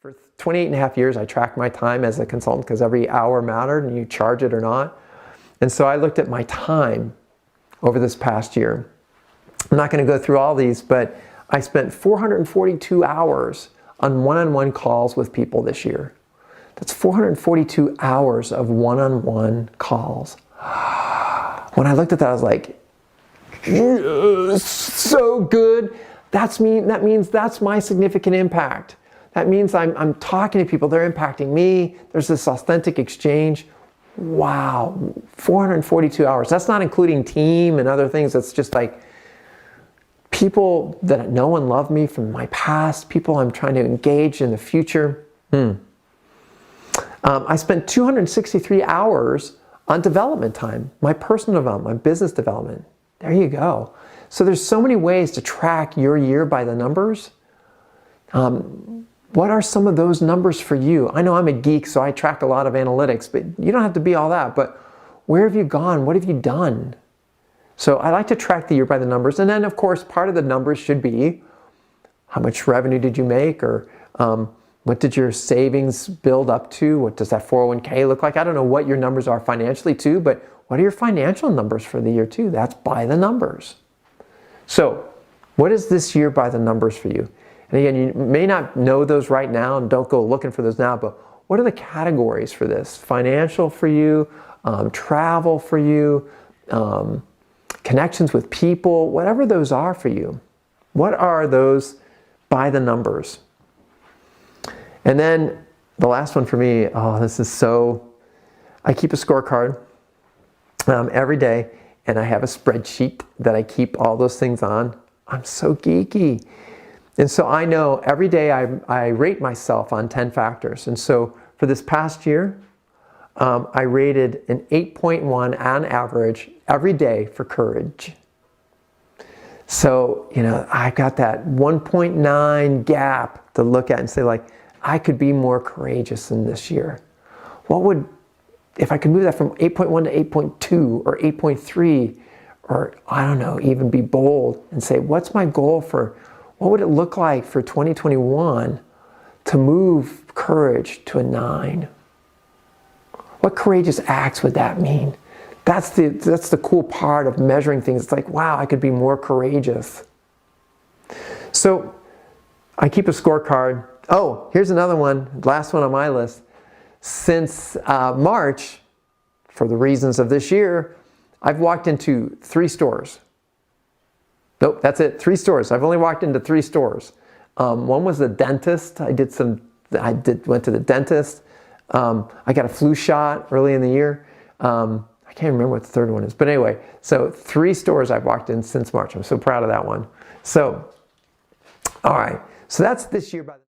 For 28 and a half years, I tracked my time as a consultant because every hour mattered and you charge it or not. And so I looked at my time over this past year. I'm not going to go through all these, but I spent 442 hours on one-on-one calls with people this year. That's 442 hours of one-on-one calls. When I looked at that, I was like, so good. That means that's my significant impact. That means I'm talking to people, they're impacting me. There's this authentic exchange. Wow, 442 hours. That's not including team and other things. That's just like people that know and love me from my past, people I'm trying to engage in the future. I spent 263 hours on development time, my personal development, my business development. There you go. So there's so many ways to track your year by the numbers. What are some of those numbers for you? I know I'm a geek, so I track a lot of analytics, but you don't have to be all that. But where have you gone? What have you done? So I like to track the year by the numbers. And then, of course, part of the numbers should be how much revenue did you make, or what did your savings build up to? What does that 401k look like? I don't know what your numbers are financially too, but what are your financial numbers for the year too? That's by the numbers. So what is this year by the numbers for you? And again, you may not know those right now and don't go looking for those now, but what are the categories for this? Financial for you, travel for you, connections with people, whatever those are for you. What are those by the numbers? And then the last one for me, I keep a scorecard every day, and I have a spreadsheet that I keep all those things on. I'm so geeky. And so I know every day I rate myself on 10 factors. And so for this past year, I rated an 8.1 on average every day for courage. So, I got that 1.9 gap to look at and say, like, I could be more courageous in this year. If I could move that from 8.1 to 8.2 or 8.3, or I don't know, even be bold and say, what's my goal what would it look like for 2021 to move courage to a 9? What courageous acts would that mean? That's the cool part of measuring things. It's like, wow, I could be more courageous. So I keep a scorecard. Oh, here's another one, last one on my list. Since March, for the reasons of this year, I've walked into 3 stores. Nope, that's it, 3 stores. I've only walked into 3 stores. One was the dentist. Went to the dentist. I got a flu shot early in the year. I can't remember what the third one is. But anyway, so 3 stores I've walked in since March. I'm so proud of that one. So, all right. So that's this year by the